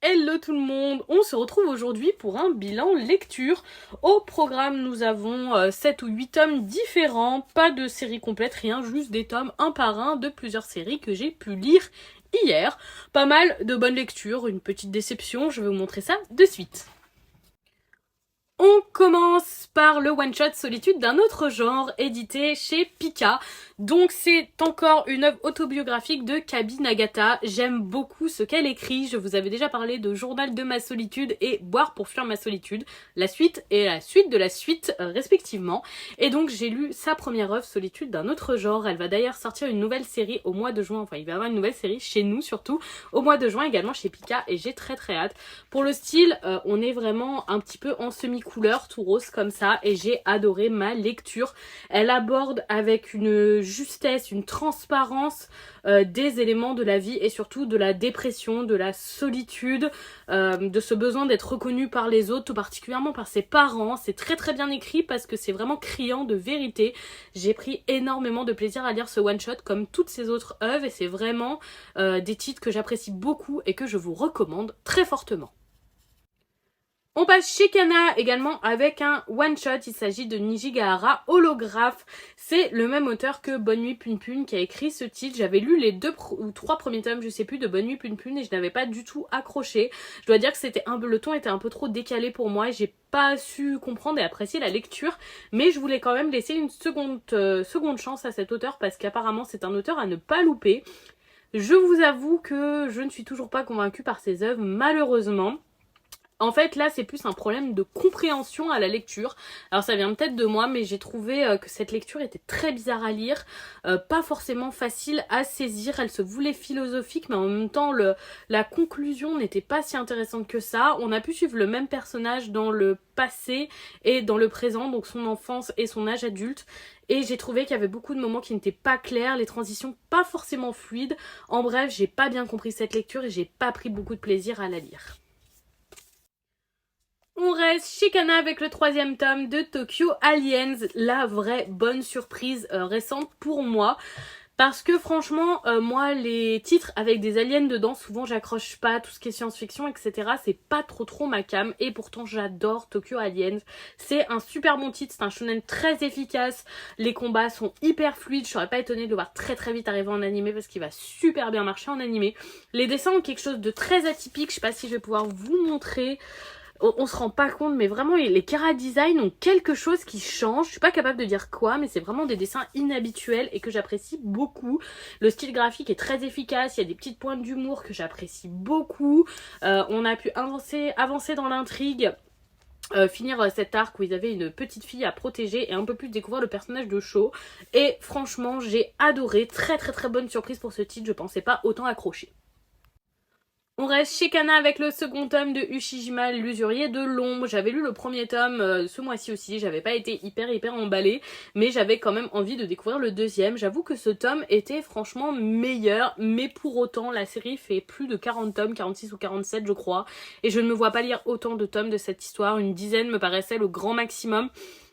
Hello tout le monde, on se retrouve aujourd'hui pour un bilan lecture. Au programme nous avons 7 ou 8 tomes différents, pas de série complète, rien, juste des tomes un par un de plusieurs séries que j'ai pu lire hier. Pas mal de bonnes lectures, une petite déception, je vais vous montrer ça de suite. On commence par le one-shot Solitude d'un autre genre, édité chez Pika. Donc c'est encore une œuvre autobiographique de Kabi Nagata. J'aime beaucoup ce qu'elle écrit. Je vous avais déjà parlé de Journal de ma solitude et Boire pour fuir ma solitude. La suite et la suite de la suite respectivement. Et donc j'ai lu sa première œuvre Solitude d'un autre genre. Elle va d'ailleurs sortir une nouvelle série au mois de juin. Enfin il va y avoir une nouvelle série chez nous surtout au mois de juin également chez Pika. Et j'ai très hâte. Pour le style, on est vraiment un petit peu en semi-couleur tout rose comme ça. Et j'ai adoré ma lecture. Elle aborde avec une justesse, une transparence des éléments de la vie et surtout de la dépression, de la solitude, de ce besoin d'être reconnu par les autres, tout particulièrement par ses parents. C'est très bien écrit parce que c'est vraiment criant de vérité. J'ai pris énormément de plaisir à lire ce one-shot comme toutes ses autres œuvres et c'est vraiment des titres que j'apprécie beaucoup et que je vous recommande très fortement. On passe chez Kana également avec un one-shot, il s'agit de Nijigahara Holographe. C'est le même auteur que Bonne Nuit Punpun qui a écrit ce titre. J'avais lu les 2 ou 3 premiers tomes, je sais plus, de Bonne Nuit Punpun et je n'avais pas du tout accroché. Je dois dire que le ton était un peu trop décalé pour moi et j'ai pas su comprendre et apprécier la lecture. Mais je voulais quand même laisser une seconde chance à cet auteur parce qu'apparemment c'est un auteur à ne pas louper. Je vous avoue que je ne suis toujours pas convaincue par ses œuvres, malheureusement. En fait, là, c'est plus un problème de compréhension à la lecture. Alors, ça vient peut-être de moi, mais j'ai trouvé que cette lecture était très bizarre à lire, pas forcément facile à saisir. Elle se voulait philosophique, mais en même temps, la conclusion n'était pas si intéressante que ça. On a pu suivre le même personnage dans le passé et dans le présent, donc son enfance et son âge adulte. Et j'ai trouvé qu'il y avait beaucoup de moments qui n'étaient pas clairs, les transitions pas forcément fluides. En bref, j'ai pas bien compris cette lecture et j'ai pas pris beaucoup de plaisir à la lire. On reste chez Kana avec le 3e tome de Tokyo Aliens, la vraie bonne surprise récente pour moi. Parce que franchement, moi les titres avec des aliens dedans, souvent j'accroche pas, tout ce qui est science-fiction, etc. C'est pas trop ma came et pourtant j'adore Tokyo Aliens. C'est un super bon titre, c'est un shonen très efficace, les combats sont hyper fluides, je serais pas étonnée de le voir très vite arriver en animé parce qu'il va super bien marcher en animé. Les dessins ont quelque chose de très atypique, je sais pas si je vais pouvoir vous montrer. On se rend pas compte, mais vraiment les Kara Design ont quelque chose qui change. Je suis pas capable de dire quoi, mais c'est vraiment des dessins inhabituels et que j'apprécie beaucoup. Le style graphique est très efficace, il y a des petites pointes d'humour que j'apprécie beaucoup. On a pu avancer dans l'intrigue. Finir cet arc où ils avaient une petite fille à protéger et un peu plus découvrir le personnage de Sho. Et franchement, j'ai adoré. Très bonne surprise pour ce titre, je pensais pas autant accrocher. On reste chez Kana avec le second tome de Ushijima, l'usurier de l'ombre. J'avais lu le premier tome ce mois-ci aussi, j'avais pas été hyper emballée, mais j'avais quand même envie de découvrir le deuxième. J'avoue que ce tome était franchement meilleur, mais pour autant la série fait plus de 40 tomes, 46 ou 47 je crois, et je ne me vois pas lire autant de tomes de cette histoire, une dizaine me paraissait le grand maximum.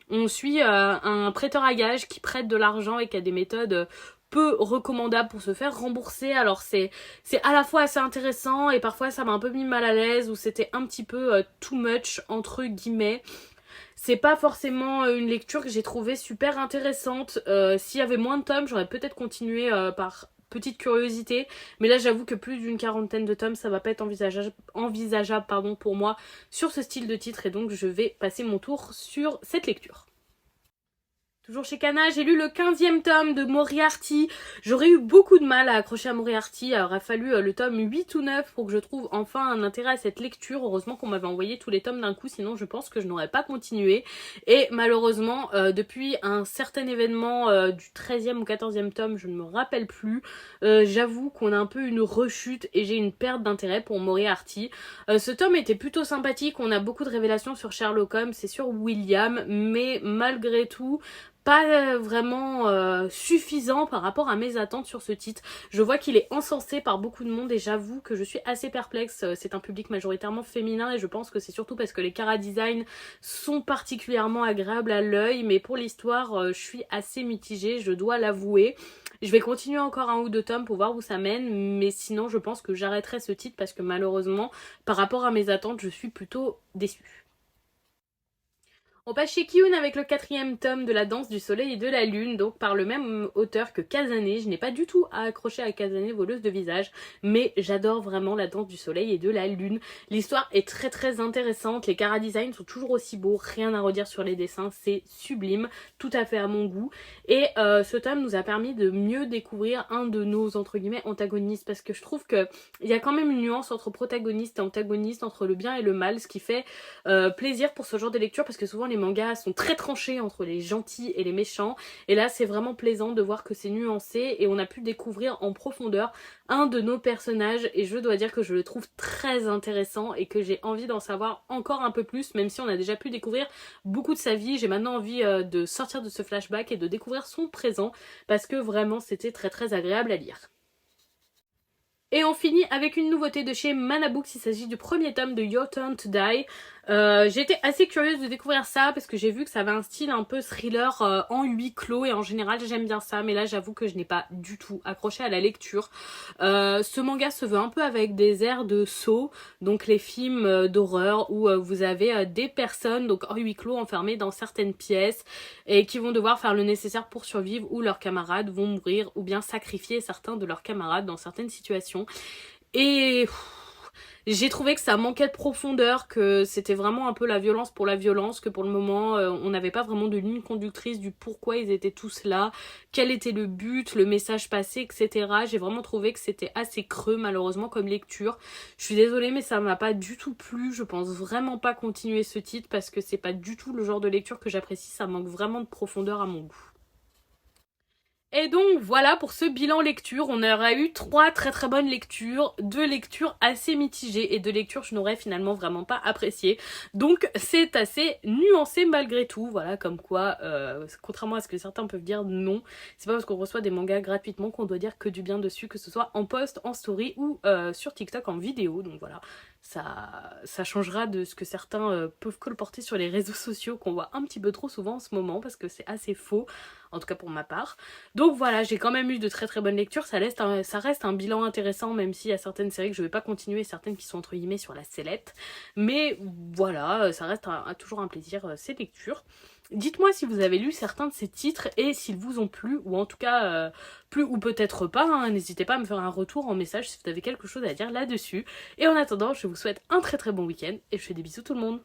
On suit un prêteur à gages qui prête de l'argent et qui a des méthodes peu recommandables pour se faire rembourser. Alors c'est à la fois assez intéressant et parfois ça m'a un peu mis mal à l'aise ou c'était un petit peu too much entre guillemets. C'est pas forcément une lecture que j'ai trouvée super intéressante. S'il y avait moins de tomes, j'aurais peut-être continué par petite curiosité, mais là j'avoue que plus d'une quarantaine de tomes ça va pas être envisageable pour moi sur ce style de titre et donc je vais passer mon tour sur cette lecture. Toujours chez Kana, j'ai lu le 15e tome de Moriarty. J'aurais eu beaucoup de mal à accrocher à Moriarty. Il aurait fallu le tome 8 ou 9 pour que je trouve enfin un intérêt à cette lecture. Heureusement qu'on m'avait envoyé tous les tomes d'un coup, sinon je pense que je n'aurais pas continué. Et malheureusement, depuis un certain événement du 13e ou 14e tome, je ne me rappelle plus, j'avoue qu'on a un peu une rechute et j'ai une perte d'intérêt pour Moriarty. Ce tome était plutôt sympathique, on a beaucoup de révélations sur Sherlock Holmes et sur William, mais malgré tout, pas vraiment suffisant par rapport à mes attentes sur ce titre. Je vois qu'il est encensé par beaucoup de monde et j'avoue que je suis assez perplexe. C'est un public majoritairement féminin et je pense que c'est surtout parce que les chara-design sont particulièrement agréables à l'œil, mais pour l'histoire, je suis assez mitigée, je dois l'avouer. Je vais continuer encore 1 ou 2 tomes pour voir où ça mène, mais sinon je pense que j'arrêterai ce titre parce que malheureusement, par rapport à mes attentes, je suis plutôt déçue. On passe chez Kiyun avec le 4e tome de La Danse du Soleil et de la Lune, donc par le même auteur que Kazane. Je n'ai pas du tout accroché à Kazane, voleuse de visage, mais j'adore vraiment La Danse du Soleil et de la Lune. L'histoire est très très intéressante, les chara-designs sont toujours aussi beaux, rien à redire sur les dessins, c'est sublime, tout à fait à mon goût. Et ce tome nous a permis de mieux découvrir un de nos, entre guillemets, antagonistes, parce que je trouve qu'il y a quand même une nuance entre protagoniste et antagoniste, entre le bien et le mal, ce qui fait plaisir pour ce genre de lecture, parce que souvent les mangas sont très tranchés entre les gentils et les méchants, et là c'est vraiment plaisant de voir que c'est nuancé et on a pu découvrir en profondeur un de nos personnages, et je dois dire que je le trouve très intéressant et que j'ai envie d'en savoir encore un peu plus, même si on a déjà pu découvrir beaucoup de sa vie. J'ai maintenant envie de sortir de ce flashback et de découvrir son présent, parce que vraiment c'était très très agréable à lire. Et on finit avec une nouveauté de chez Manabooks, il s'agit du 1er tome de Your Turn to Die. J'ai été assez curieuse de découvrir ça parce que j'ai vu que ça avait un style un peu thriller en huis clos, et en général j'aime bien ça, mais là j'avoue que je n'ai pas du tout accroché à la lecture. Ce manga se veut un peu avec des airs de Saw, donc les films d'horreur où vous avez des personnes donc en huis clos enfermées dans certaines pièces et qui vont devoir faire le nécessaire pour survivre, ou leurs camarades vont mourir ou bien sacrifier certains de leurs camarades dans certaines situations. Et j'ai trouvé que ça manquait de profondeur, que c'était vraiment un peu la violence pour la violence, que pour le moment on n'avait pas vraiment de ligne conductrice du pourquoi ils étaient tous là, quel était le but, le message passé, etc. J'ai vraiment trouvé que c'était assez creux malheureusement comme lecture. Je suis désolée mais ça m'a pas du tout plu, je pense vraiment pas continuer ce titre parce que c'est pas du tout le genre de lecture que j'apprécie, ça manque vraiment de profondeur à mon goût. Et donc voilà pour ce bilan lecture, on aura eu 3 très très bonnes lectures, 2 lectures assez mitigées et 2 lectures que je n'aurais finalement vraiment pas appréciées. Donc c'est assez nuancé malgré tout, voilà, comme quoi, contrairement à ce que certains peuvent dire, non, c'est pas parce qu'on reçoit des mangas gratuitement qu'on doit dire que du bien dessus, que ce soit en post, en story ou sur TikTok en vidéo, donc voilà. Ça changera de ce que certains peuvent colporter sur les réseaux sociaux qu'on voit un petit peu trop souvent en ce moment parce que c'est assez faux, en tout cas pour ma part. Donc voilà, j'ai quand même eu de très très bonnes lectures, ça reste un bilan intéressant même s'il y a certaines séries que je vais pas continuer, certaines qui sont entre guillemets sur la sellette. Mais voilà, ça reste toujours un plaisir ces lectures. Dites-moi si vous avez lu certains de ces titres et s'ils vous ont plu, ou en tout cas plu ou peut-être pas, hein. N'hésitez pas à me faire un retour en message si vous avez quelque chose à dire là-dessus. Et en attendant, je vous souhaite un très très bon week-end et je fais des bisous tout le monde.